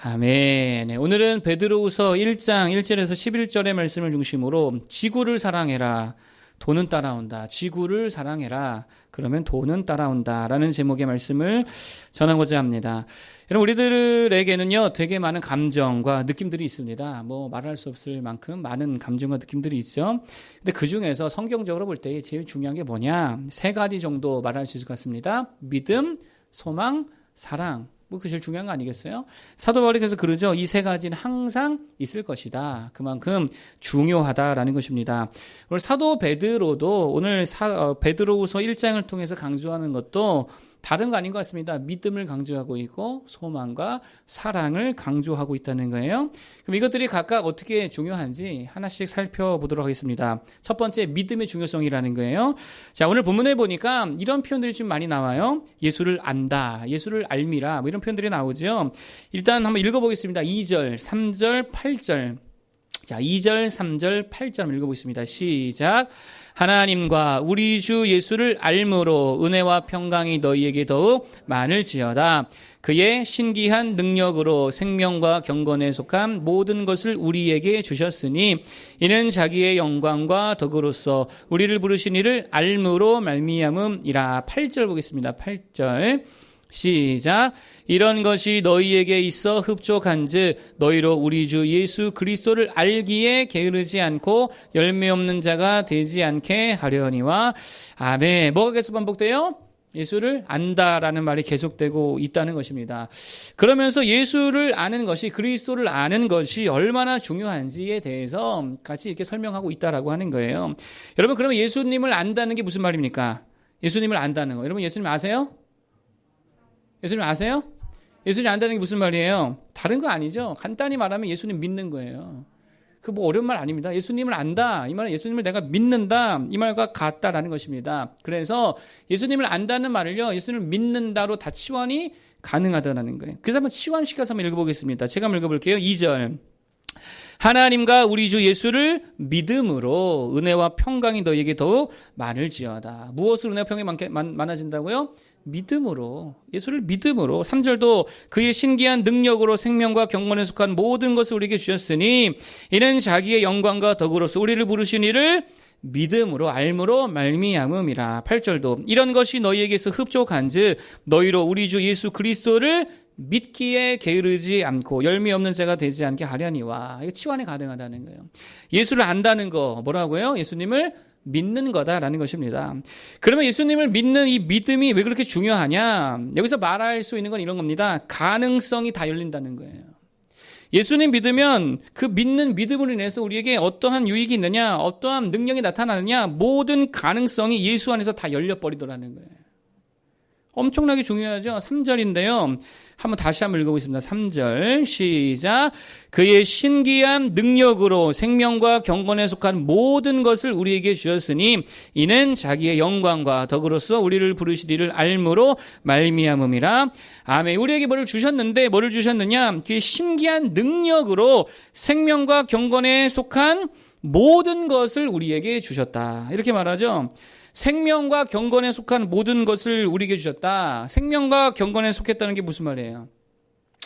아멘. 네, 오늘은 베드로후서 1장 1절에서 11절의 말씀을 중심으로 지구를 사랑해라. 돈은 따라온다. 지구를 사랑해라. 그러면 돈은 따라온다. 라는 제목의 말씀을 전하고자 합니다. 여러분, 우리들에게는요, 되게 많은 감정과 느낌들이 있습니다. 말할 수 없을 만큼 많은 감정과 느낌들이 있죠. 근데 그 중에서 성경적으로 볼 때 제일 중요한 게 뭐냐? 세 가지 정도 말할 수 있을 것 같습니다. 믿음, 소망, 사랑. 그게 제일 중요한 거 아니겠어요? 사도 바울이 그래서 그러죠. 이 세 가지는 항상 있을 것이다. 그만큼 중요하다라는 것입니다. 오늘 사도 베드로도 오늘 베드로후서 1장을 통해서 강조하는 것도 다른 거 아닌 것 같습니다. 믿음을 강조하고 있고 소망과 사랑을 강조하고 있다는 거예요. 그럼 이것들이 각각 어떻게 중요한지 하나씩 살펴보도록 하겠습니다. 첫 번째, 믿음의 중요성이라는 거예요. 자, 오늘 본문에 보니까 이런 표현들이 좀 많이 나와요. 예수를 안다, 예수를 알미라, 이런 표현들이 나오죠. 일단 한번 읽어보겠습니다. 2절, 3절, 8절. 자, 2절, 3절, 8절 한번 읽어보겠습니다. 시작. 하나님과 우리 주 예수를 알므로 은혜와 평강이 너희에게 더욱 많을지어다. 그의 신기한 능력으로 생명과 경건에 속한 모든 것을 우리에게 주셨으니 이는 자기의 영광과 덕으로서 우리를 부르신 이를 알므로 말미암음이라. 8절 보겠습니다. 8절. 시작. 이런 것이 너희에게 있어 흡족한즉 너희로 우리 주 예수 그리스도를 알기에 게으르지 않고 열매 없는 자가 되지 않게 하려니와. 아멘. 뭐가 계속 반복돼요? 예수를 안다라는 말이 계속되고 있다는 것입니다. 그러면서 예수를 아는 것이, 그리스도를 아는 것이 얼마나 중요한지에 대해서 같이 이렇게 설명하고 있다라고 하는 거예요. 여러분, 그러면 예수님을 안다는 게 무슨 말입니까? 예수님을 안다는 거. 여러분, 예수님 아세요? 예수님 아세요? 예수님 안다는 게 무슨 말이에요? 다른 거 아니죠. 간단히 말하면 예수님 믿는 거예요. 그 어려운 말 아닙니다. 예수님을 안다, 이 말은 예수님을 내가 믿는다, 이 말과 같다라는 것입니다. 그래서 예수님을 안다는 말을요, 예수님을 믿는다로 다 치환이 가능하다는 거예요. 그래서 한번 치환시켜서 한번 읽어보겠습니다. 제가 한번 읽어볼게요. 2절. 하나님과 우리 주 예수를 믿음으로 은혜와 평강이 너희에게 더욱 많을지어다. 무엇으로 은혜와 평강이 많아진다고요? 믿음으로, 예수를 믿음으로. 3절도 그의 신기한 능력으로 생명과 경건에 속한 모든 것을 우리에게 주셨으니 이는 자기의 영광과 덕으로서 우리를 부르신 이를 믿음으로 알므로 말미암음이라. 8절도 이런 것이 너희에게서 흡족한즉 너희로 우리 주 예수 그리스도를 믿기에 게으르지 않고 열매 없는 자가 되지 않게 하려니와. 이게 치환이 가능하다는 거예요. 예수를 안다는 거 뭐라고요? 예수님을 믿는 거다라는 것입니다. 그러면 예수님을 믿는 이 믿음이 왜 그렇게 중요하냐? 여기서 말할 수 있는 건 이런 겁니다. 가능성이 다 열린다는 거예요. 예수님 믿으면 그 믿는 믿음으로 인해서 우리에게 어떠한 유익이 있느냐, 어떠한 능력이 나타나느냐, 모든 가능성이 예수 안에서 다 열려버리더라는 거예요. 엄청나게 중요하죠. 3절인데요. 다시 한번 읽어보겠습니다. 3절 시작. 그의 신기한 능력으로 생명과 경건에 속한 모든 것을 우리에게 주셨으니 이는 자기의 영광과 덕으로서 우리를 부르시리를 알므로 말미암음이라. 아멘. 우리에게 뭐를 주셨는데 뭐를 주셨느냐? 그의 신기한 능력으로 생명과 경건에 속한 모든 것을 우리에게 주셨다. 이렇게 말하죠. 생명과 경건에 속한 모든 것을 우리에게 주셨다. 생명과 경건에 속했다는 게 무슨 말이에요?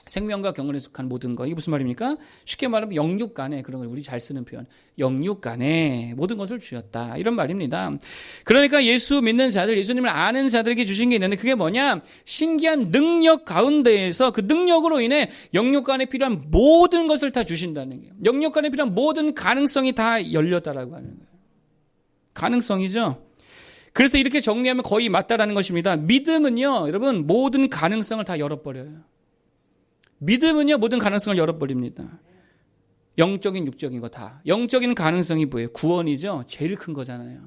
생명과 경건에 속한 모든 것. 이게 무슨 말입니까? 쉽게 말하면 영육간에, 그런 걸 우리 잘 쓰는 표현. 영육간에 모든 것을 주셨다. 이런 말입니다. 그러니까 예수 믿는 자들, 예수님을 아는 자들에게 주신 게 있는데 그게 뭐냐? 신기한 능력 가운데에서 그 능력으로 인해 영육간에 필요한 모든 것을 다 주신다는 거예요. 영육간에 필요한 모든 가능성이 다 열렸다라고 하는 거예요. 가능성이죠. 그래서 이렇게 정리하면 거의 맞다라는 것입니다. 믿음은요, 여러분, 모든 가능성을 다 열어버려요. 믿음은요, 모든 가능성을 열어버립니다. 영적인, 육적인 거 다. 영적인 가능성이 뭐예요? 구원이죠. 제일 큰 거잖아요.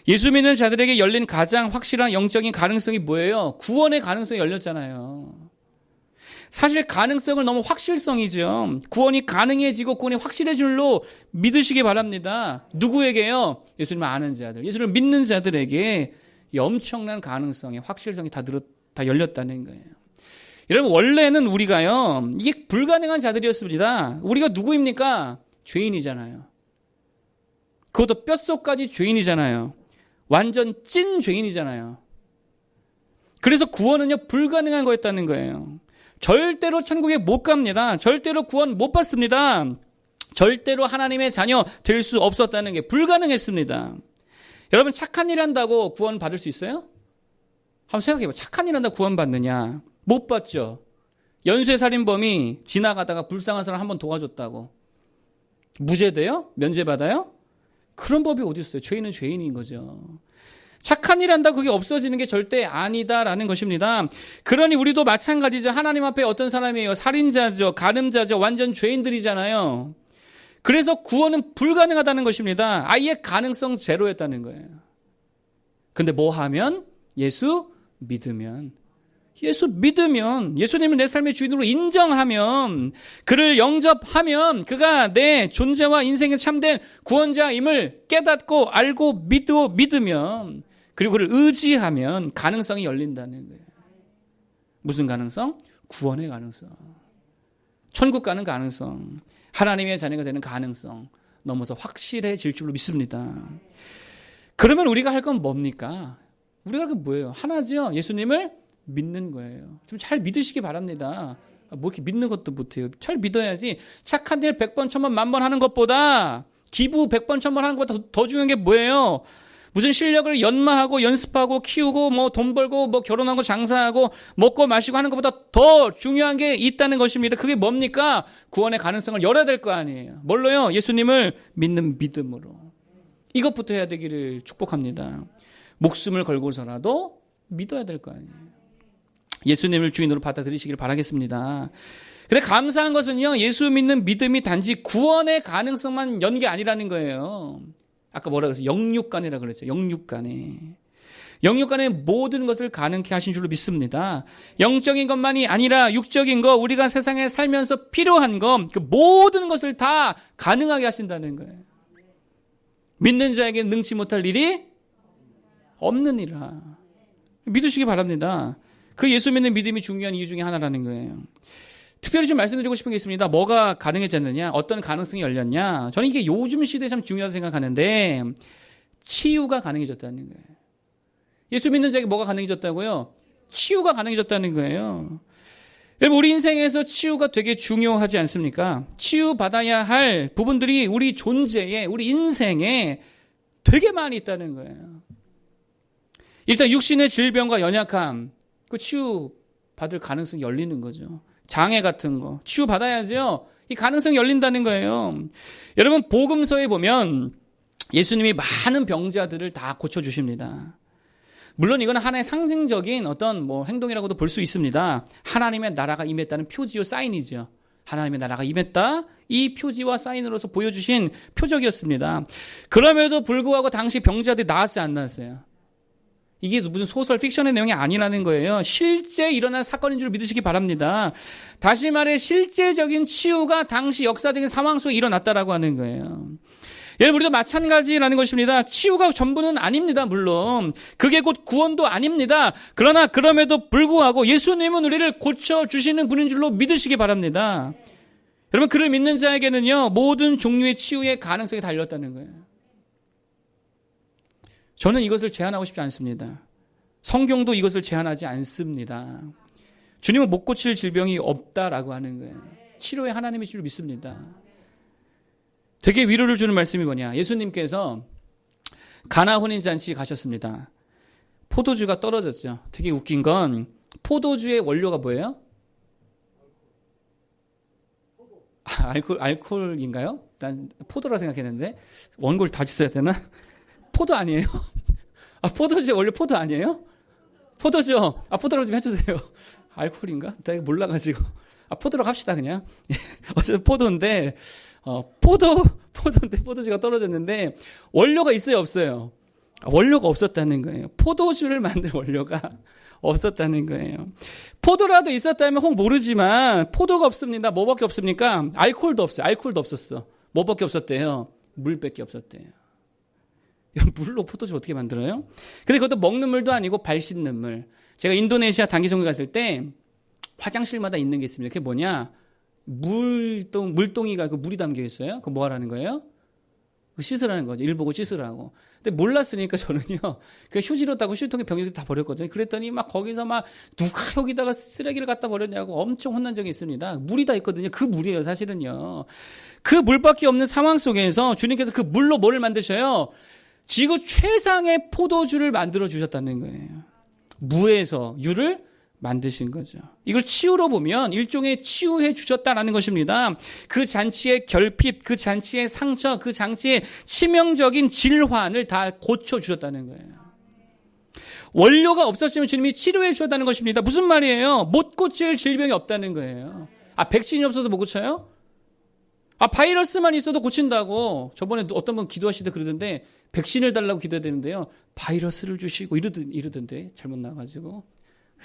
예수 믿는 자들에게 열린 가장 확실한 영적인 가능성이 뭐예요? 구원의 가능성이 열렸잖아요. 사실 가능성을 너무 확실성이죠. 구원이 가능해지고 구원이 확실해질 줄로 믿으시기 바랍니다. 누구에게요? 예수님을 아는 자들, 예수를 믿는 자들에게 이 엄청난 가능성의 확실성이 다 열렸다는 거예요. 여러분, 원래는 우리가요, 이게 불가능한 자들이었습니다. 우리가 누구입니까? 죄인이잖아요. 그것도 뼛속까지 죄인이잖아요. 완전 찐 죄인이잖아요. 그래서 구원은요, 불가능한 거였다는 거예요. 절대로 천국에 못 갑니다. 절대로 구원 못 받습니다. 절대로 하나님의 자녀 될 수 없었다는 게 불가능했습니다. 여러분, 착한 일 한다고 구원 받을 수 있어요? 한번 생각해봐. 착한 일 한다고 구원 받느냐? 못 받죠. 연쇄살인범이 지나가다가 불쌍한 사람 한 번 도와줬다고 무죄돼요? 면제받아요? 그런 법이 어디 있어요? 죄인은 죄인인 거죠. 착한 일 한다 그게 없어지는 게 절대 아니다라는 것입니다. 그러니 우리도 마찬가지죠. 하나님 앞에 어떤 사람이에요? 살인자죠. 간음자죠. 완전 죄인들이잖아요. 그래서 구원은 불가능하다는 것입니다. 아예 가능성 제로였다는 거예요. 근데 뭐 하면? 예수 믿으면, 예수님을 내 삶의 주인으로 인정하면, 그를 영접하면 그가 내 존재와 인생의 참된 구원자임을 깨닫고 알고 믿으면, 그리고 그를 의지하면 가능성이 열린다는 거예요. 무슨 가능성? 구원의 가능성. 천국 가는 가능성. 하나님의 자녀가 되는 가능성. 넘어서 확실해질 줄로 믿습니다. 그러면 우리가 할 건 뭡니까? 우리가 할 건 뭐예요? 하나죠. 예수님을 믿는 거예요. 좀 잘 믿으시기 바랍니다. 뭐 이렇게 믿는 것도 못해요. 잘 믿어야지. 착한 일 100번, 1000번, 만번 하는 것보다, 기부 100번, 1000번 하는 것보다 더 중요한 게 뭐예요? 무슨 실력을 연마하고 연습하고 키우고 뭐 돈 벌고 뭐 결혼하고 장사하고 먹고 마시고 하는 것보다 더 중요한 게 있다는 것입니다. 그게 뭡니까? 구원의 가능성을 열어야 될 거 아니에요. 뭘로요? 예수님을 믿는 믿음으로. 이것부터 해야 되기를 축복합니다. 목숨을 걸고서라도 믿어야 될 거 아니에요. 예수님을 주인으로 받아들이시기를 바라겠습니다. 근데 감사한 것은요, 예수 믿는 믿음이 단지 구원의 가능성만 연 게 아니라는 거예요. 아까 뭐라 그랬어요? 영육간이라고 그랬죠. 영육간의 모든 것을 가능케 하신 줄로 믿습니다. 영적인 것만이 아니라 육적인 것, 우리가 세상에 살면서 필요한 것, 그 모든 것을 다 가능하게 하신다는 거예요. 믿는 자에게 능치 못할 일이 없느니라. 믿으시기 바랍니다. 그 예수 믿는 믿음이 중요한 이유 중에 하나라는 거예요. 특별히 좀 말씀드리고 싶은 게 있습니다. 뭐가 가능해졌느냐? 어떤 가능성이 열렸냐? 저는 이게 요즘 시대에 참 중요하다고 생각하는데, 치유가 가능해졌다는 거예요. 예수 믿는 자에게 뭐가 가능해졌다고요? 치유가 가능해졌다는 거예요. 여러분, 우리 인생에서 치유가 되게 중요하지 않습니까? 치유받아야 할 부분들이 우리 존재에, 우리 인생에 되게 많이 있다는 거예요. 일단 육신의 질병과 연약함, 그 치유받을 가능성이 열리는 거죠. 장애 같은 거 치유받아야죠. 이 가능성이 열린다는 거예요. 여러분, 복음서에 보면 예수님이 많은 병자들을 다 고쳐주십니다. 물론 이건 하나의 상징적인 어떤 뭐 행동이라고도 볼 수 있습니다. 하나님의 나라가 임했다는 표지요, 사인이죠. 하나님의 나라가 임했다, 이 표지와 사인으로서 보여주신 표적이었습니다. 그럼에도 불구하고 당시 병자들이 나았어요, 안 나았어요? 이게 무슨 소설, 픽션의 내용이 아니라는 거예요. 실제 일어난 사건인 줄 믿으시기 바랍니다. 다시 말해 실제적인 치유가 당시 역사적인 상황 속에 일어났다라고 하는 거예요. 여러분, 우리도 마찬가지라는 것입니다. 치유가 전부는 아닙니다. 물론 그게 곧 구원도 아닙니다. 그러나 그럼에도 불구하고 예수님은 우리를 고쳐주시는 분인 줄로 믿으시기 바랍니다. 여러분, 그를 믿는 자에게는요, 모든 종류의 치유의 가능성이 달렸다는 거예요. 저는 이것을 제한하고 싶지 않습니다. 성경도 이것을 제한하지 않습니다. 주님은 못 고칠 질병이 없다라고 하는 거예요. 치료의 하나님의 줄 믿습니다. 되게 위로를 주는 말씀이 뭐냐? 예수님께서 가나 혼인잔치 가셨습니다. 포도주가 떨어졌죠. 되게 웃긴 건 포도주의 원료가 뭐예요? 알코올인가요? 난 포도라 생각했는데 원고를 다시 써야 되나? 포도 아니에요? 포도주 원래 포도 아니에요? 포도죠. 포도라고 좀 해주세요. 알코올인가? 내가 몰라가지고. 포도라고 합시다, 그냥. 어쨌든 포도인데, 포도인데 포도주가 떨어졌는데, 원료가 있어요, 없어요? 원료가 없었다는 거예요. 포도주를 만들 원료가 없었다는 거예요. 포도라도 있었다면 혹 모르지만, 포도가 없습니다. 뭐밖에 없습니까? 알코올도 없어요. 알코올도 없었어. 뭐밖에 없었대요? 물밖에 없었대요. 물로 포도주 어떻게 만들어요? 근데 그것도 먹는 물도 아니고 발 씻는 물. 제가 인도네시아 단기 선교 갔을 때 화장실마다 있는 게 있습니다. 그게 뭐냐? 물동이가 그 물이 담겨 있어요. 그거 뭐 하라는 거예요? 씻으라는 거죠. 일 보고 씻으라고. 근데 몰랐으니까 저는요, 그 휴지로 따고 휴지통에 병이 다 버렸거든요. 그랬더니 막 거기서 막 누가 여기다가 쓰레기를 갖다 버렸냐고 엄청 혼난 적이 있습니다. 물이 다 있거든요. 그 물이에요, 사실은요. 그 물밖에 없는 상황 속에서 주님께서 그 물로 뭐를 만드셔요? 지구 최상의 포도주를 만들어 주셨다는 거예요. 무에서 유를 만드신 거죠. 이걸 치유로 보면 일종의 치유해 주셨다라는 것입니다. 그 잔치의 결핍, 그 잔치의 상처, 그 잔치의 치명적인 질환을 다 고쳐 주셨다는 거예요. 원료가 없었으면 주님이 치료해 주셨다는 것입니다. 무슨 말이에요? 못 고칠 질병이 없다는 거예요. 백신이 없어서 못 고쳐요? 바이러스만 있어도 고친다고. 저번에 어떤 분 기도하시다 그러던데 백신을 달라고 기도해야 되는데요. 바이러스를 주시고 이러던데 잘못 나와가지고.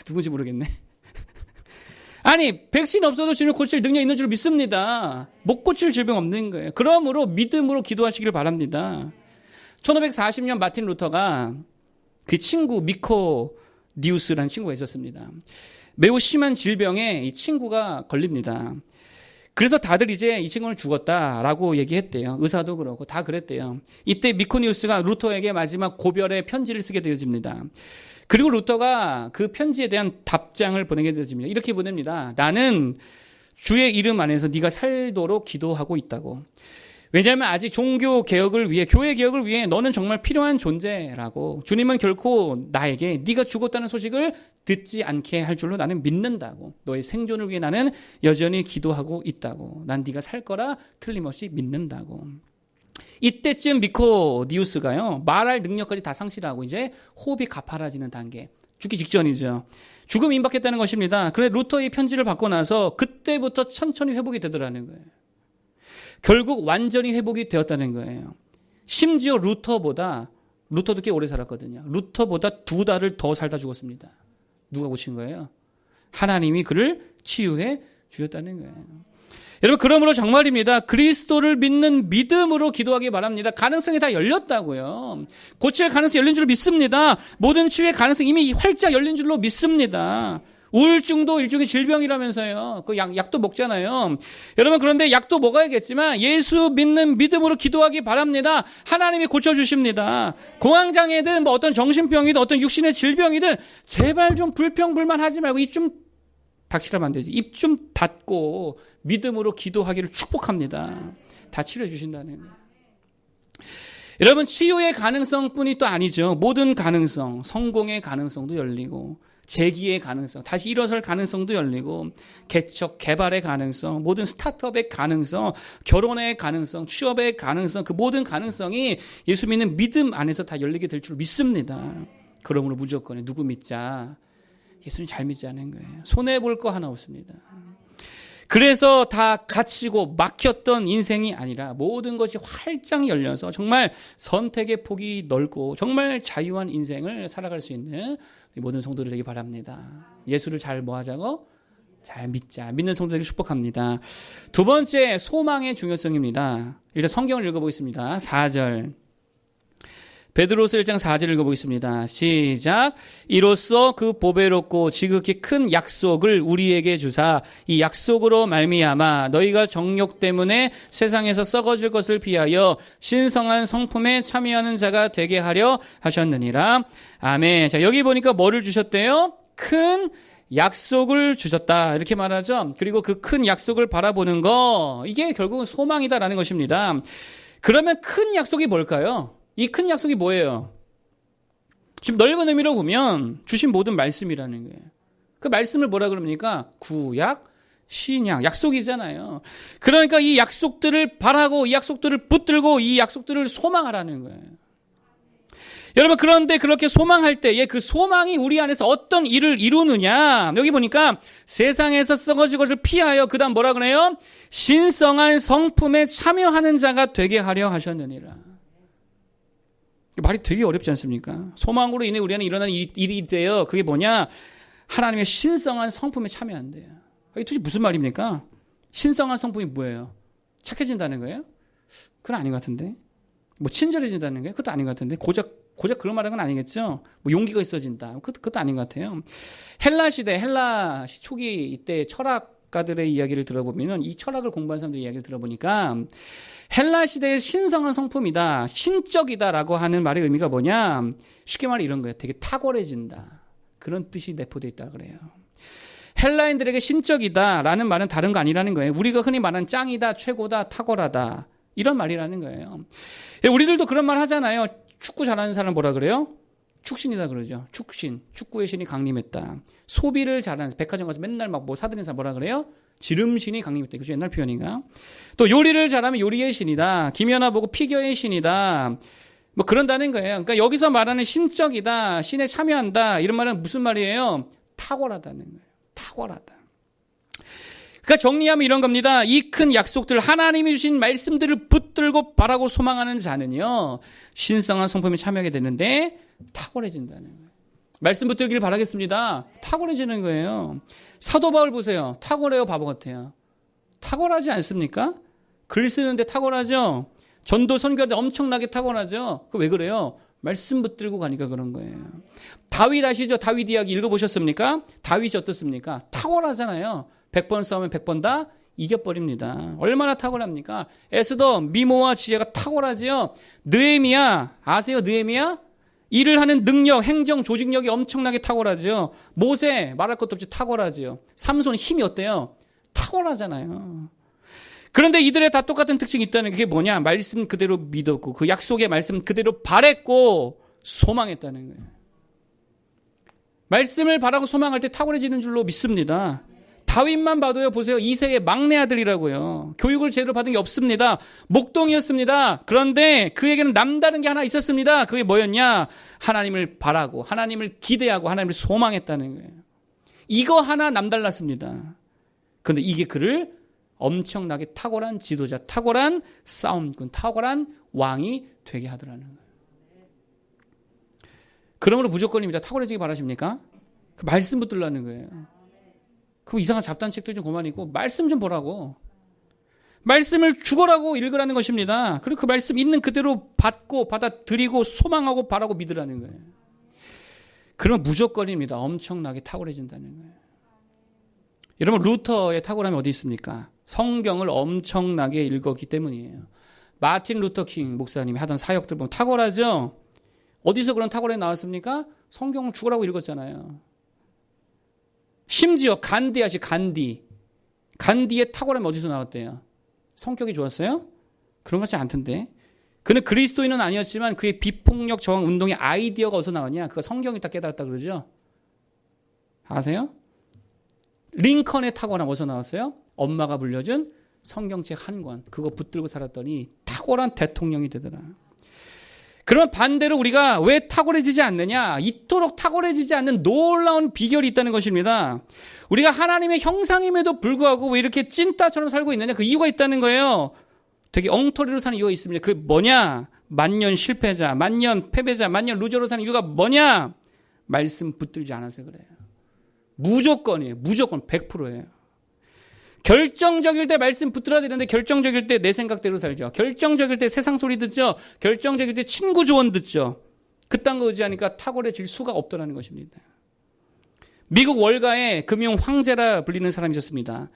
누군지 모르겠네. 아니, 백신 없어도 주님 고칠 능력 있는 줄 믿습니다. 못 고칠 질병 없는 거예요. 그러므로 믿음으로 기도하시길 바랍니다. 1540년 마틴 루터가 그 친구 미코니우스라는 친구가 있었습니다. 매우 심한 질병에 이 친구가 걸립니다. 그래서 다들 이제 이 친구는 죽었다라고 얘기했대요. 의사도 그렇고 다 그랬대요. 이때 미코니우스가 루터에게 마지막 고별의 편지를 쓰게 되어집니다. 그리고 루터가 그 편지에 대한 답장을 보내게 되어집니다. 이렇게 보냅니다. 나는 주의 이름 안에서 네가 살도록 기도하고 있다고. 왜냐하면 아직 종교 개혁을 위해, 교회 개혁을 위해 너는 정말 필요한 존재라고. 주님은 결코 나에게 네가 죽었다는 소식을 듣지 않게 할 줄로 나는 믿는다고. 너의 생존을 위해 나는 여전히 기도하고 있다고. 난 네가 살 거라 틀림없이 믿는다고. 이때쯤 미코니우스가요, 말할 능력까지 다 상실하고 이제 호흡이 가파라지는 단계. 죽기 직전이죠. 죽음이 임박했다는 것입니다. 그래 루터의 편지를 받고 나서 그때부터 천천히 회복이 되더라는 거예요. 결국 완전히 회복이 되었다는 거예요. 심지어 루터도 꽤 오래 살았거든요. 루터보다 2달을 더 살다 죽었습니다. 누가 고친 거예요? 하나님이 그를 치유해 주셨다는 거예요. 여러분, 그러므로 정말입니다. 그리스도를 믿는 믿음으로 기도하기 바랍니다. 가능성이 다 열렸다고요. 고칠 가능성이 열린 줄 믿습니다. 모든 치유의 가능성이 이미 활짝 열린 줄로 믿습니다. 우울증도 일종의 질병이라면서요. 그 약도 먹잖아요. 여러분, 그런데 약도 먹어야겠지만 예수 믿는 믿음으로 기도하기 바랍니다. 하나님이 고쳐주십니다. 공황장애든 뭐 어떤 정신병이든 어떤 육신의 질병이든 제발 좀 불평불만하지 말고 입 좀 닥치라면 안 되지. 입 좀 닫고 믿음으로 기도하기를 축복합니다. 다 치료해 주신다는 거예요. 여러분, 치유의 가능성뿐이 또 아니죠. 모든 가능성, 성공의 가능성도 열리고 재기의 가능성, 다시 일어설 가능성도 열리고 개척, 개발의 가능성, 모든 스타트업의 가능성, 결혼의 가능성, 취업의 가능성, 그 모든 가능성이 예수 믿는 믿음 안에서 다 열리게 될 줄 믿습니다. 그러므로 무조건 누구 믿자? 예수님 잘 믿자는 거예요. 손해볼 거 하나 없습니다. 그래서 다 갇히고 막혔던 인생이 아니라 모든 것이 활짝 열려서 정말 선택의 폭이 넓고 정말 자유한 인생을 살아갈 수 있는 모든 성도들 되기 바랍니다. 예수를 잘 뭐하자고? 잘 믿자. 믿는 성도들에게 축복합니다. 두 번째, 소망의 중요성입니다. 일단 성경을 읽어보겠습니다. 4절. 베드로서 1장 4절을 읽어보겠습니다. 시작. 이로써 그 보배롭고 지극히 큰 약속을 우리에게 주사 이 약속으로 말미암아 너희가 정욕 때문에 세상에서 썩어질 것을 피하여 신성한 성품에 참여하는 자가 되게 하려 하셨느니라. 아멘. 자, 여기 보니까 뭐를 주셨대요? 큰 약속을 주셨다. 이렇게 말하죠. 그리고 그 큰 약속을 바라보는 거, 이게 결국은 소망이다라는 것입니다. 그러면 큰 약속이 뭘까요? 이 큰 약속이 뭐예요? 지금 넓은 의미로 보면 주신 모든 말씀이라는 거예요. 그 말씀을 뭐라 그럽니까? 구약, 신약, 약속이잖아요. 그러니까 이 약속들을 바라고 이 약속들을 붙들고 이 약속들을 소망하라는 거예요. 여러분, 그런데 그렇게 소망할 때에 그 소망이 우리 안에서 어떤 일을 이루느냐? 여기 보니까 세상에서 썩어질 것을 피하여 그 다음 뭐라 그래요? 신성한 성품에 참여하는 자가 되게 하려 하셨느니라. 말이 되게 어렵지 않습니까? 소망으로 인해 우리 안에 일어나는 일이 있대요. 그게 뭐냐? 하나님의 신성한 성품에 참여한대요. 이게 도대체 무슨 말입니까? 신성한 성품이 뭐예요? 착해진다는 거예요? 그건 아닌 것 같은데. 뭐 친절해진다는 거예요? 그것도 아닌 것 같은데. 고작 그런 말하는 건 아니겠죠? 뭐 용기가 있어진다. 그것도 아닌 것 같아요. 헬라 초기 이때 철학 철학가들의 이야기를 들어보면 이 철학을 공부한 사람들의 이야기를 들어보니까 헬라 시대의 신성한 성품이다, 신적이다라고 하는 말의 의미가 뭐냐? 쉽게 말해 이런 거예요. 되게 탁월해진다. 그런 뜻이 내포되어 있다 그래요. 헬라인들에게 신적이다라는 말은 다른 거 아니라는 거예요. 우리가 흔히 말하는 짱이다, 최고다, 탁월하다 이런 말이라는 거예요. 우리들도 그런 말 하잖아요. 축구 잘하는 사람 뭐라 그래요? 축신이다 그러죠. 축신, 축구의 신이 강림했다. 소비를 잘하는, 백화점 가서 맨날 막 뭐 사들이는 사람 뭐라 그래요? 지름신이 강림했다. 그죠? 옛날 표현인가? 또 요리를 잘하면 요리의 신이다. 김연아 보고 피겨의 신이다. 뭐 그런다는 거예요. 그러니까 여기서 말하는 신적이다, 신에 참여한다 이런 말은 무슨 말이에요? 탁월하다는 거예요. 탁월하다. 그러니까 정리하면 이런 겁니다. 이 큰 약속들, 하나님이 주신 말씀들을 붙들고 바라고 소망하는 자는요, 신성한 성품에 참여하게 되는데 탁월해진다는 거예요. 말씀 붙들기를 바라겠습니다. 탁월해지는 거예요. 사도 바울 보세요. 탁월해요, 바보 같아요? 탁월하지 않습니까? 글 쓰는데 탁월하죠? 전도 선교하는데 엄청나게 탁월하죠? 왜 그래요? 말씀 붙들고 가니까 그런 거예요. 다윗 아시죠? 다윗 이야기 읽어보셨습니까? 다윗이 어떻습니까? 탁월하잖아요. 100번 싸우면 100번 다 이겨버립니다. 얼마나 탁월합니까? 에스더, 미모와 지혜가 탁월하지요. 느헤미야, 아세요? 느헤미야? 일을 하는 능력, 행정, 조직력이 엄청나게 탁월하죠. 모세, 말할 것도 없이 탁월하죠. 삼손 힘이 어때요? 탁월하잖아요. 그런데 이들의 다 똑같은 특징이 있다는 게 뭐냐? 말씀 그대로 믿었고 그 약속의 말씀 그대로 바랬고 소망했다는 거예요. 말씀을 바라고 소망할 때 탁월해지는 줄로 믿습니다. 다윗만 봐도요, 보세요. 이세의 막내 아들이라고요. 교육을 제대로 받은 게 없습니다. 목동이었습니다. 그런데 그에게는 남다른 게 하나 있었습니다. 그게 뭐였냐? 하나님을 바라고 하나님을 기대하고 하나님을 소망했다는 거예요. 이거 하나 남달랐습니다. 그런데 이게 그를 엄청나게 탁월한 지도자, 탁월한 싸움꾼, 탁월한 왕이 되게 하더라는 거예요. 그러므로 무조건입니다. 탁월해지기 바라십니까? 그 말씀 붙들라는 거예요. 그 이상한 잡단책들 좀 그만 읽고 말씀 좀 보라고. 말씀을 죽어라고 읽으라는 것입니다. 그리고 그 말씀 있는 그대로 받고 받아들이고 소망하고 바라고 믿으라는 거예요. 그러면 무조건입니다. 엄청나게 탁월해진다는 거예요. 여러분, 루터의 탁월함이 어디 있습니까? 성경을 엄청나게 읽었기 때문이에요. 마틴 루터 킹 목사님이 하던 사역들 보면 탁월하죠? 어디서 그런 탁월함이 나왔습니까? 성경을 죽으라고 읽었잖아요. 심지어 간디 아시 간디. 간디의 탁월함이 어디서 나왔대요? 성격이 좋았어요? 그런 것 같지 않던데. 그는 그리스도인은 아니었지만 그의 비폭력 저항 운동의 아이디어가 어디서 나왔냐? 그거 성경이 딱 깨달았다 그러죠? 아세요? 링컨의 탁월함 어디서 나왔어요? 엄마가 불려준 성경책 한 권. 그거 붙들고 살았더니 탁월한 대통령이 되더라. 그러면 반대로 우리가 왜 탁월해지지 않느냐? 이토록 탁월해지지 않는 놀라운 비결이 있다는 것입니다. 우리가 하나님의 형상임에도 불구하고 왜 이렇게 찐따처럼 살고 있느냐? 그 이유가 있다는 거예요. 되게 엉터리로 사는 이유가 있습니다. 그게 뭐냐? 만년 실패자, 만년 패배자, 만년 루저로 사는 이유가 뭐냐? 말씀 붙들지 않아서 그래요. 무조건이에요. 무조건 100%예요. 결정적일 때 말씀 붙들어야 되는데 결정적일 때 내 생각대로 살죠. 결정적일 때 세상 소리 듣죠. 결정적일 때 친구 조언 듣죠. 그딴 거 의지하니까 탁월해질 수가 없더라는 것입니다. 미국 월가의 금융 황제라 불리는 사람이 있었습니다.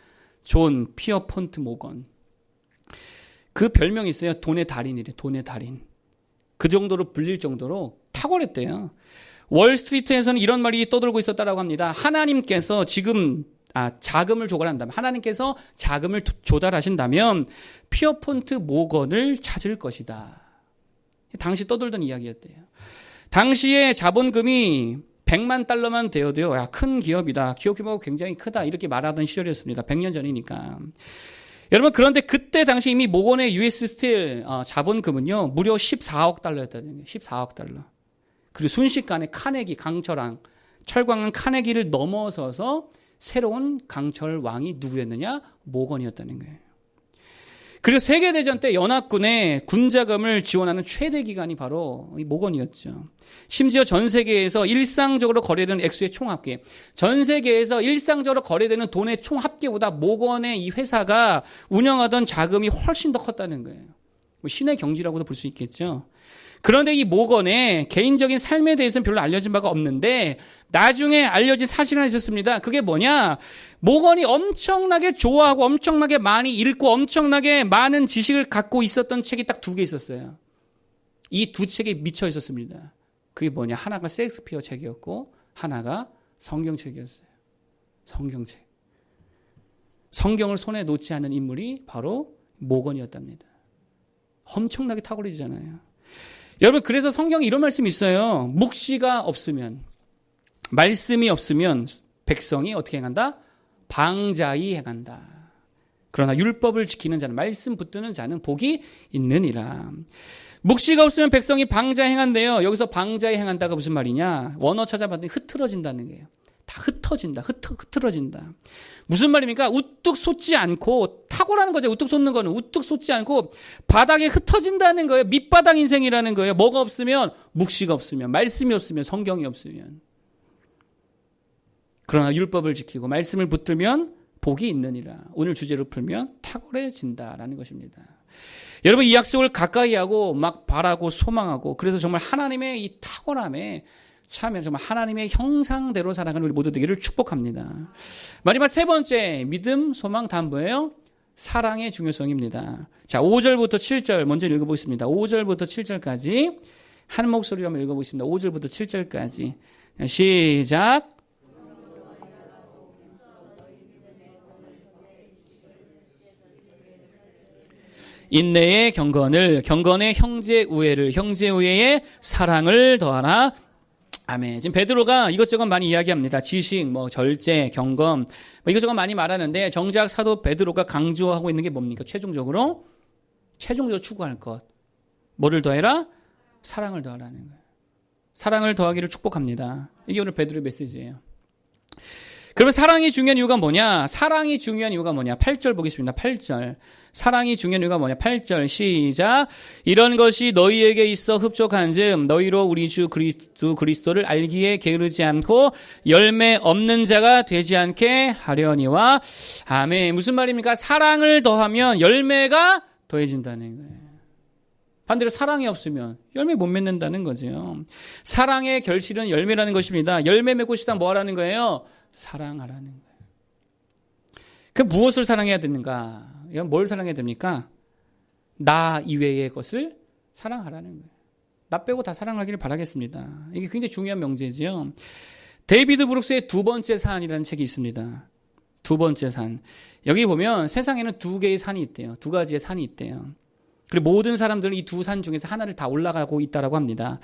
존 피어폰트 모건. 그 별명이 있어요. 돈의 달인이래. 돈의 달인. 그 정도로 불릴 정도로 탁월했대요. 월스트리트에서는 이런 말이 떠돌고 있었다라고 합니다. 하나님께서 지금 자금을 조달한다면, 하나님께서 자금을 조달하신다면 피어폰트 모건을 찾을 것이다. 당시 떠돌던 이야기였대요. 당시에 자본금이 100만 달러만 되어도요, 야, 큰 기업이다. 기업 규모가 굉장히 크다. 이렇게 말하던 시절이었습니다. 100년 전이니까. 여러분, 그런데 그때 당시 이미 모건의 US 스틸 자본금은요, 무려 14억 달러였다는 거예요. 14억 달러. 그리고 순식간에 카네기, 강철왕, 철광한 카네기를 넘어서서 새로운 강철 왕이 누구였느냐? 모건이었다는 거예요. 그리고 세계대전 때 연합군의 군자금을 지원하는 최대 기관이 바로 이 모건이었죠. 심지어 전 세계에서 일상적으로 거래되는 액수의 총합계, 전 세계에서 일상적으로 거래되는 돈의 총합계보다 모건의 이 회사가 운영하던 자금이 훨씬 더 컸다는 거예요. 신의 경지라고도 볼 수 있겠죠. 그런데 이 모건의 개인적인 삶에 대해서는 별로 알려진 바가 없는데 나중에 알려진 사실이 하나 있었습니다. 그게 뭐냐? 모건이 엄청나게 좋아하고 엄청나게 많이 읽고 엄청나게 많은 지식을 갖고 있었던 책이 딱 2개 있었어요. 이 2책에 미쳐 있었습니다. 그게 뭐냐? 하나가 셰익스피어 책이었고 하나가 성경책이었어요. 성경책. 성경을 손에 놓지 않는 인물이 바로 모건이었답니다. 엄청나게 탁월해지잖아요. 여러분, 그래서 성경에 이런 말씀이 있어요. 묵시가 없으면, 말씀이 없으면 백성이 어떻게 행한다? 방자히 행한다. 그러나 율법을 지키는 자는, 말씀 붙드는 자는 복이 있느니라. 묵시가 없으면 백성이 방자히 행한대요. 여기서 방자히 행한다가 무슨 말이냐? 원어 찾아봤더니 흐트러진다는 거예요. 다 흩어진다. 흐트러진다. 무슨 말입니까? 우뚝 솟지 않고, 탁월하는 거죠. 우뚝 솟는 거는 우뚝 솟지 않고 바닥에 흩어진다는 거예요. 밑바닥 인생이라는 거예요. 뭐가 없으면, 묵시가 없으면, 말씀이 없으면, 성경이 없으면. 그러나 율법을 지키고 말씀을 붙들면 복이 있느니라. 오늘 주제로 풀면 탁월해진다라는 것입니다. 여러분, 이 약속을 가까이 하고 막 바라고 소망하고, 그래서 정말 하나님의 이 탁월함에 참 정말 하나님의 형상대로 살아가는 우리 모두 되기를 축복합니다. 마지막 3번째, 믿음, 소망, 다음 뭐예요? 사랑의 중요성입니다. 자, 5절부터 7절 먼저 읽어보겠습니다. 5절부터 7절까지 한 목소리로 한번 읽어보겠습니다. 5절부터 7절까지 시작. 인내의 경건을, 경건의 형제 우애를, 형제 우애의 사랑을 더하라. 아멘. 지금 베드로가 이것저것 많이 이야기합니다. 지식, 절제, 경건, 이것저것 많이 말하는데 정작 사도 베드로가 강조하고 있는 게 뭡니까? 최종적으로 추구할 것. 뭐를 더해라? 사랑을 더하라는 거예요. 사랑을 더하기를 축복합니다. 이게 오늘 베드로의 메시지예요. 그러면 사랑이 중요한 이유가 뭐냐? 8절 보겠습니다. 8절. 사랑이 중요한 이유가 뭐냐? 8절 시작. 이런 것이 너희에게 있어 흡족한즉 너희로 우리 주 그리스도를 알기에 게으르지 않고 열매 없는 자가 되지 않게 하려니와. 아멘. 무슨 말입니까? 사랑을 더하면 열매가 더해진다는 거예요. 반대로 사랑이 없으면 열매 못 맺는다는 거죠. 사랑의 결실은 열매라는 것입니다. 열매 맺고 싶다 뭐 하라는 거예요? 사랑하라는 거예요. 그 무엇을 사랑해야 되는가? 뭘 사랑해야 됩니까? 나 이외의 것을 사랑하라는 거예요. 나 빼고 다 사랑하기를 바라겠습니다. 이게 굉장히 중요한 명제지요. 데이비드 브룩스의 2번째 산이라는 책이 있습니다. 2번째 산. 여기 보면 세상에는 2개의 산이 있대요. 2가지의 산이 있대요. 그리고 모든 사람들은 이 2산 중에서 하나를 다 올라가고 있다고 합니다.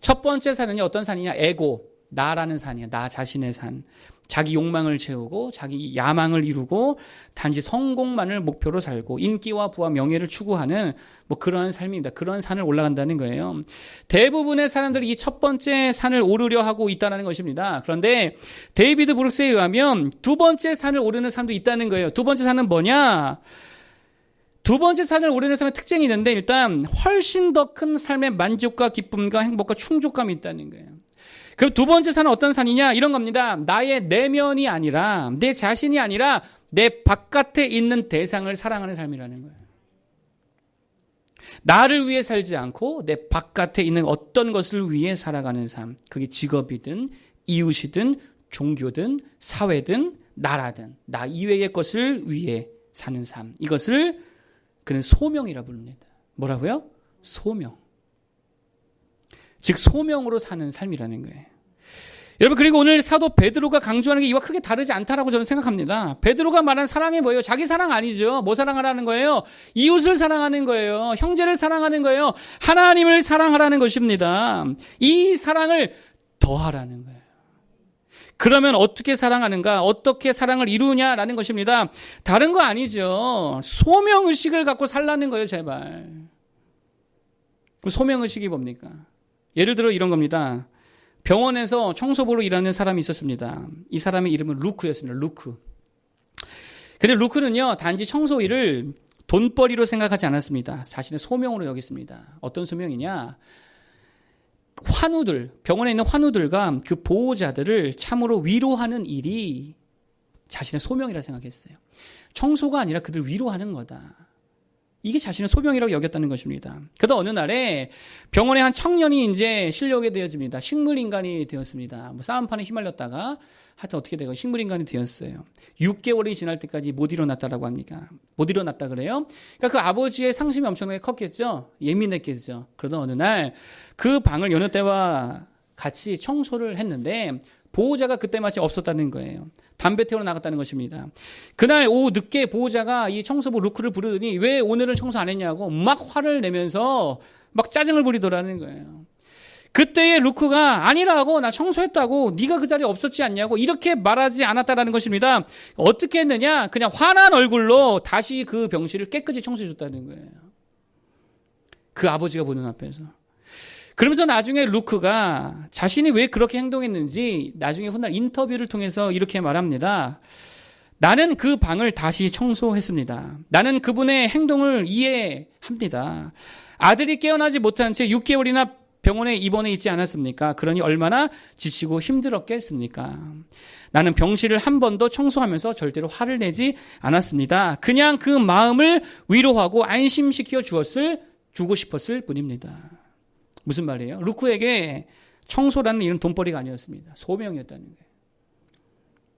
첫 번째 산은 어떤 산이냐? 에고, 나라는 산이야. 나 자신의 산. 자기 욕망을 채우고 자기 야망을 이루고 단지 성공만을 목표로 살고 인기와 부와 명예를 추구하는 그러한 삶입니다. 그런 산을 올라간다는 거예요. 대부분의 사람들이 이 첫 번째 산을 오르려 하고 있다는 것입니다. 그런데 데이비드 브룩스에 의하면 2번째 산을 오르는 사람도 있다는 거예요. 2번째 산은 뭐냐? 2번째 산을 오르는 사람의 특징이 있는데 일단 훨씬 더 큰 삶의 만족과 기쁨과 행복과 충족감이 있다는 거예요. 그럼 2번째 산은 어떤 산이냐? 이런 겁니다. 나의 내면이 아니라, 내 자신이 아니라 내 바깥에 있는 대상을 사랑하는 삶이라는 거예요. 나를 위해 살지 않고 내 바깥에 있는 어떤 것을 위해 살아가는 삶. 그게 직업이든 이웃이든 종교든 사회든 나라든 나 이외의 것을 위해 사는 삶. 이것을 그는 소명이라 부릅니다. 뭐라고요? 소명. 즉 소명으로 사는 삶이라는 거예요. 여러분, 그리고 오늘 사도 베드로가 강조하는 게 이와 크게 다르지 않다라고 저는 생각합니다. 베드로가 말한 사랑이 뭐예요? 자기 사랑 아니죠. 뭐 사랑하라는 거예요? 이웃을 사랑하는 거예요. 형제를 사랑하는 거예요. 하나님을 사랑하라는 것입니다. 이 사랑을 더하라는 거예요. 그러면 어떻게 사랑하는가? 어떻게 사랑을 이루냐라는 것입니다. 다른 거 아니죠. 소명의식을 갖고 살라는 거예요, 제발. 소명의식이 뭡니까? 예를 들어 이런 겁니다. 병원에서 청소부로 일하는 사람이 있었습니다. 이 사람의 이름은 루크였습니다. 루크. 근데 루크는요, 단지 청소 일을 돈벌이로 생각하지 않았습니다. 자신의 소명으로 여겼습니다. 어떤 소명이냐? 환우들, 병원에 있는 환우들과 그 보호자들을 참으로 위로하는 일이 자신의 소명이라 생각했어요. 청소가 아니라 그들 위로하는 거다. 이게 자신의 소명이라고 여겼다는 것입니다. 그러다 어느 날에 병원에 한 청년이 이제 실려오게 되어집니다. 식물인간이 되었습니다. 뭐 싸움판에 휘말렸다가 하여튼 어떻게 되고 식물인간이 되었어요. 6개월이 지날 때까지 못 일어났다라고 합니까? 못 일어났다 그래요. 그러니까 그 아버지의 상심이 엄청나게 컸겠죠. 예민했겠죠. 그러던 어느 날 그 방을 여느 때와 같이 청소를 했는데 보호자가 그때 마침 없었다는 거예요. 담배 태우러 나갔다는 것입니다. 그날 오후 늦게 보호자가 이 청소부 루크를 부르더니 왜 오늘은 청소 안 했냐고 막 화를 내면서 막 짜증을 부리더라는 거예요. 그때의 루크가 아니라고, 나 청소했다고, 네가 그 자리에 없었지 않냐고 이렇게 말하지 않았다라는 것입니다. 어떻게 했느냐? 그냥 화난 얼굴로 다시 그 병실을 깨끗이 청소해 줬다는 거예요. 그 아버지가 보는 앞에서. 그러면서 나중에 루크가 자신이 왜 그렇게 행동했는지 나중에 훗날 인터뷰를 통해서 이렇게 말합니다. 나는 그 방을 다시 청소했습니다. 나는 그분의 행동을 이해합니다. 아들이 깨어나지 못한 채 6개월이나 병원에 입원해 있지 않았습니까? 그러니 얼마나 지치고 힘들었겠습니까? 나는 병실을 한 번도 청소하면서 절대로 화를 내지 않았습니다. 그냥 그 마음을 위로하고 안심시켜 주고 싶었을 뿐입니다. 무슨 말이에요? 루크에게 청소라는 일은 돈벌이가 아니었습니다. 소명이었다는 거예요.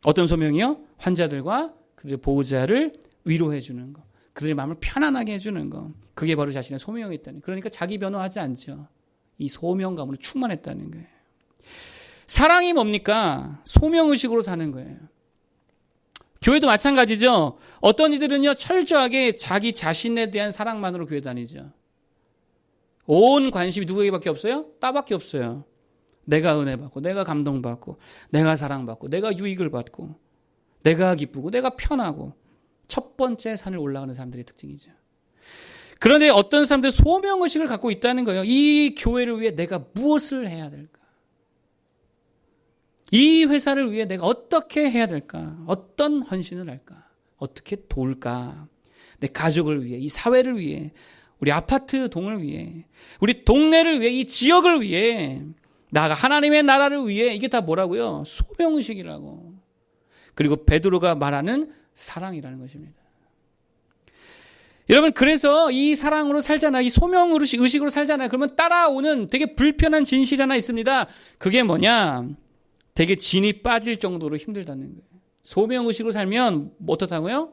어떤 소명이요? 환자들과 그들의 보호자를 위로해 주는 거. 그들의 마음을 편안하게 해주는 거. 그게 바로 자신의 소명이었다는 거예요. 그러니까 자기 변호하지 않죠. 이 소명감으로 충만했다는 거예요. 사랑이 뭡니까? 소명의식으로 사는 거예요. 교회도 마찬가지죠. 어떤 이들은요, 철저하게 자기 자신에 대한 사랑만으로 교회 다니죠. 온 관심이 누구에게밖에 없어요? 나밖에 없어요. 내가 은혜 받고, 내가 감동 받고, 내가 사랑받고, 내가 유익을 받고, 내가 기쁘고, 내가 편하고, 첫 번째 산을 올라가는 사람들의 특징이죠. 그런데 어떤 사람들 소명의식을 갖고 있다는 거예요. 이 교회를 위해 내가 무엇을 해야 될까? 이 회사를 위해 내가 어떻게 해야 될까? 어떤 헌신을 할까? 어떻게 도울까? 내 가족을 위해, 이 사회를 위해, 우리 아파트 동을 위해, 우리 동네를 위해, 이 지역을 위해, 나아가 하나님의 나라를 위해, 이게 다 뭐라고요? 소명의식이라고. 그리고 베드로가 말하는 사랑이라는 것입니다. 여러분, 그래서 이 사랑으로 살잖아요. 이 소명의식으로 살잖아요. 그러면 따라오는 되게 불편한 진실이 하나 있습니다. 그게 뭐냐? 되게 진이 빠질 정도로 힘들다는 거예요. 소명의식으로 살면 어떻다고요?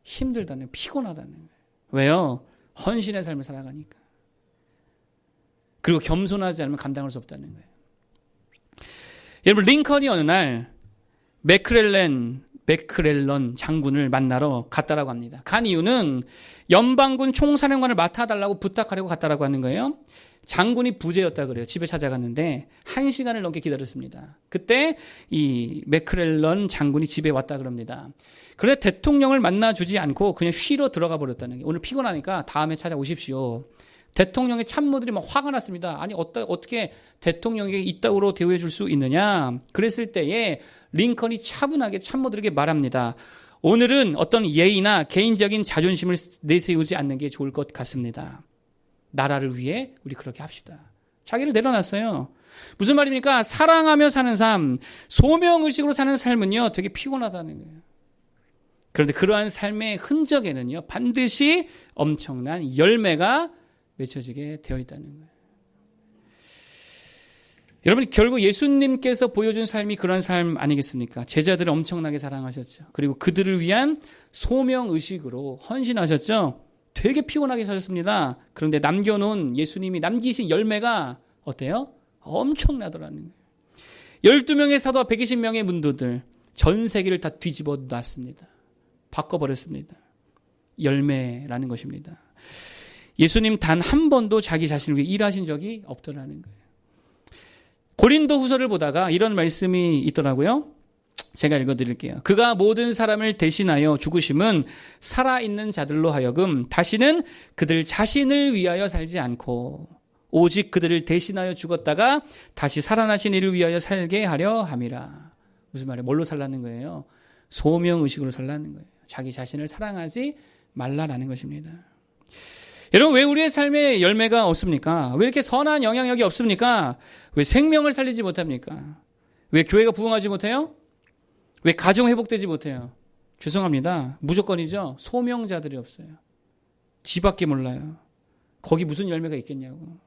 힘들다는 거예요. 피곤하다는 거예요. 왜요? 헌신의 삶을 살아가니까. 그리고 겸손하지 않으면 감당할 수 없다는 거예요. 여러분, 링컨이 어느 날 맥크렐런 장군을 만나러 갔다라고 합니다. 간 이유는 연방군 총사령관을 맡아달라고 부탁하려고 갔다라고 하는 거예요. 장군이 부재였다 그래요. 집에 찾아갔는데 1시간을 넘게 기다렸습니다. 그때 이 맥크렐런 장군이 집에 왔다 그럽니다. 그런데 대통령을 만나주지 않고 그냥 쉬러 들어가 버렸다는 게, 오늘 피곤하니까 다음에 찾아오십시오. 대통령의 참모들이 막 화가 났습니다. 아니 어떻게 대통령에게 이따구로 대우해 줄 수 있느냐. 그랬을 때에 링컨이 차분하게 참모들에게 말합니다. 오늘은 어떤 예의나 개인적인 자존심을 내세우지 않는 게 좋을 것 같습니다. 나라를 위해 우리 그렇게 합시다. 자기를 내려놨어요. 무슨 말입니까? 사랑하며 사는 삶, 소명의식으로 사는 삶은요, 되게 피곤하다는 거예요. 그런데 그러한 삶의 흔적에는요, 반드시 엄청난 열매가 맺혀지게 되어 있다는 거예요. 여러분, 결국 예수님께서 보여준 삶이 그런 삶 아니겠습니까? 제자들을 엄청나게 사랑하셨죠. 그리고 그들을 위한 소명의식으로 헌신하셨죠. 되게 피곤하게 사셨습니다. 그런데 남겨놓은 예수님이 남기신 열매가 어때요? 엄청나더라는 거예요. 12명의 사도와 120명의 문도들, 전 세계를 다 뒤집어 놨습니다. 바꿔버렸습니다. 열매라는 것입니다. 예수님 단 한 번도 자기 자신을 위해 일하신 적이 없더라는 거예요. 고린도 후서를 보다가 이런 말씀이 있더라고요. 제가 읽어드릴게요. 그가 모든 사람을 대신하여 죽으심은 살아있는 자들로 하여금 다시는 그들 자신을 위하여 살지 않고 오직 그들을 대신하여 죽었다가 다시 살아나신 이를 위하여 살게 하려 함이라. 무슨 말이에요? 뭘로 살라는 거예요? 소명의식으로 살라는 거예요. 자기 자신을 사랑하지 말라라는 것입니다. 여러분, 왜 우리의 삶에 열매가 없습니까? 왜 이렇게 선한 영향력이 없습니까? 왜 생명을 살리지 못합니까? 왜 교회가 부흥하지 못해요? 왜 가정 회복되지 못해요? 죄송합니다. 무조건이죠. 소명자들이 없어요. 지밖에 몰라요. 거기 무슨 열매가 있겠냐고.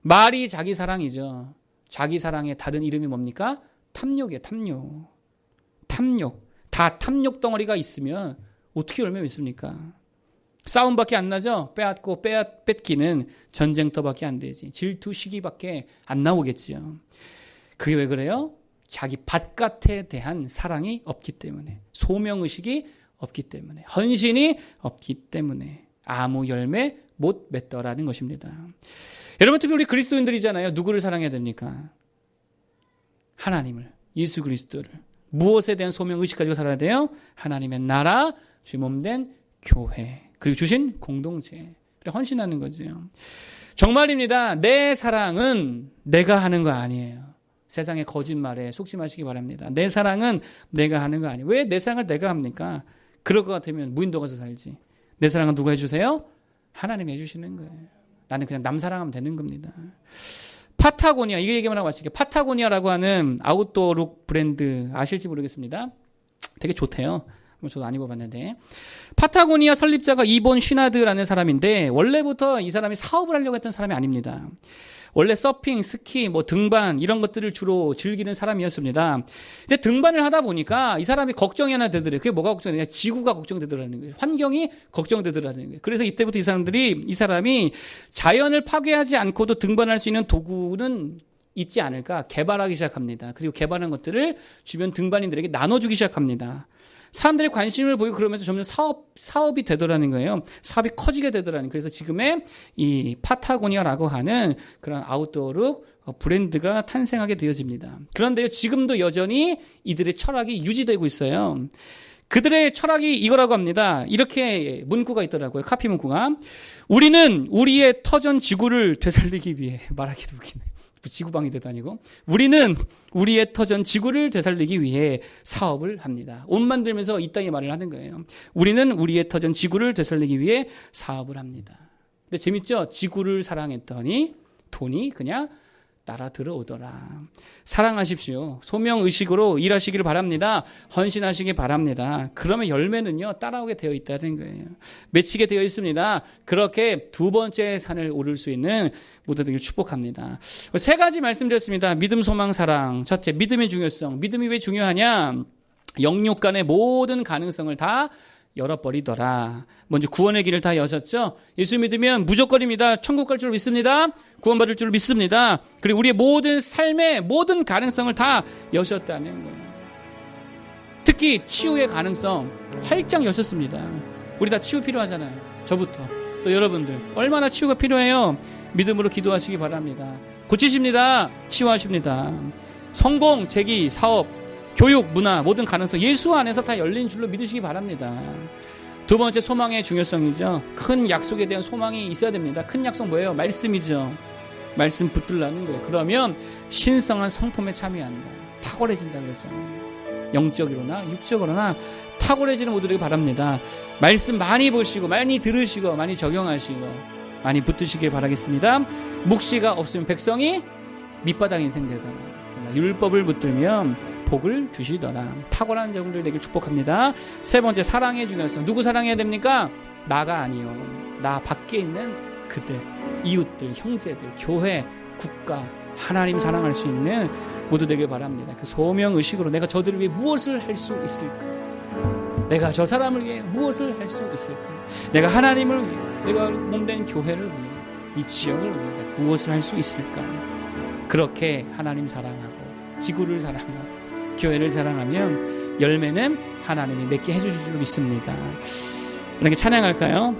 말이 자기 사랑이죠. 자기 사랑의 다른 이름이 뭡니까? 탐욕이에요. 탐욕. 다 탐욕 덩어리가 있으면 어떻게 열매가 있습니까? 싸움밖에 안 나죠. 빼앗고 뺏기는 전쟁터밖에 안 되지. 질투, 시기밖에 안 나오겠지요. 그게 왜 그래요? 자기 바깥에 대한 사랑이 없기 때문에, 소명의식이 없기 때문에, 헌신이 없기 때문에 아무 열매 못 맺더라는 것입니다. 여러분, 특히 우리 그리스도인들이잖아요. 누구를 사랑해야 됩니까? 하나님을, 예수 그리스도를. 무엇에 대한 소명의식 가지고 살아야 돼요? 하나님의 나라, 주의 몸된 교회, 그리고 주신 공동체. 헌신하는 거죠. 정말입니다. 내 사랑은 내가 하는 거 아니에요. 세상의 거짓말에 속지 마시기 바랍니다. 내 사랑은 내가 하는 거 아니에요. 왜 내 사랑을 내가 합니까? 그럴 것 같으면 무인도 가서 살지. 내 사랑은 누가 해주세요? 하나님이 해주시는 거예요. 나는 그냥 남 사랑하면 되는 겁니다. 파타고니아, 이거 얘기만 하고 마칠게요. 파타고니아라고 하는 아웃도어 룩 브랜드 아실지 모르겠습니다. 되게 좋대요. 저도 안 입어봤는데. 파타고니아 설립자가 이본 쉬나드라는 사람인데, 원래부터 이 사람이 사업을 하려고 했던 사람이 아닙니다. 원래 서핑, 스키, 등반 이런 것들을 주로 즐기는 사람이었습니다. 근데 등반을 하다 보니까 이 사람이 걱정이 하나 되더래요. 그게 뭐가 걱정되냐? 지구가 걱정되더라는 거예요. 환경이 걱정되더라는 거예요. 그래서 이때부터 이 사람이 자연을 파괴하지 않고도 등반할 수 있는 도구는 있지 않을까 개발하기 시작합니다. 그리고 개발한 것들을 주변 등반인들에게 나눠주기 시작합니다. 사람들이 관심을 보이고 그러면서 점점 사업이 되더라는 거예요. 사업이 커지게 되더라는 거예요. 그래서 지금의 이 파타고니아라고 하는 그런 아웃도어룩 브랜드가 탄생하게 되어집니다. 그런데 지금도 여전히 이들의 철학이 유지되고 있어요. 그들의 철학이 이거라고 합니다. 이렇게 문구가 있더라고요. 카피 문구가. 우리는 우리의 터전 지구를 되살리기 위해, 말하기도 웃기네. 지구방위도 다니고, 우리는 우리의 터전 지구를 되살리기 위해 사업을 합니다. 옷 만들면서 이 땅의 말을 하는 거예요. 우리는 우리의 터전 지구를 되살리기 위해 사업을 합니다. 근데 재밌죠? 지구를 사랑했더니 돈이 그냥 따라 들어오더라. 사랑하십시오. 소명의식으로 일하시기를 바랍니다. 헌신하시기 바랍니다. 그러면 열매는요, 따라오게 되어 있다는 거예요. 맺히게 되어 있습니다. 그렇게 두 번째 산을 오를 수 있는 모두들 축복합니다. 세 가지 말씀드렸습니다. 믿음, 소망, 사랑. 첫째, 믿음의 중요성. 믿음이 왜 중요하냐? 영육 간의 모든 가능성을 다 열어버리더라. 먼저 구원의 길을 다 여셨죠. 예수 믿으면 무조건입니다. 천국 갈 줄 믿습니다. 구원받을 줄 믿습니다. 그리고 우리의 모든 삶의 모든 가능성을 다 여셨다는 거예요. 특히 치유의 가능성 활짝 여셨습니다. 우리 다 치유 필요하잖아요. 저부터 또 여러분들 얼마나 치유가 필요해요. 믿음으로 기도하시기 바랍니다. 고치십니다. 치유하십니다. 성공, 재기, 사업, 교육, 문화, 모든 가능성 예수 안에서 다 열린 줄로 믿으시기 바랍니다. 두 번째, 소망의 중요성이죠. 큰 약속에 대한 소망이 있어야 됩니다. 큰 약속 뭐예요? 말씀이죠. 말씀 붙들라는 거예요. 그러면 신성한 성품에 참여한다. 탁월해진다 그러잖아요. 영적으로나 육적으로나 탁월해지는 모두에게 바랍니다. 말씀 많이 보시고 많이 들으시고 많이 적용하시고 많이 붙드시길 바라겠습니다. 묵시가 없으면 백성이 밑바닥 인생 되더라. 율법을 붙들면 복을 주시더라. 탁월한 자분들 되길 축복합니다. 세 번째, 사랑의 중요성. 누구 사랑해야 됩니까? 나가 아니요. 나 밖에 있는 그들, 이웃들, 형제들, 교회, 국가, 하나님 사랑할 수 있는 모두 되길 바랍니다. 그 소명의식으로 내가 저들을 위해 무엇을 할 수 있을까? 내가 저 사람을 위해 무엇을 할 수 있을까? 내가 하나님을 위해, 내가 몸된 교회를 위해, 이 지역을 위해 무엇을 할 수 있을까? 그렇게 하나님 사랑하고 지구를 사랑하고 교회를 사랑하면 열매는 하나님이 맺게 해주실 줄 믿습니다. 이렇게 찬양할까요?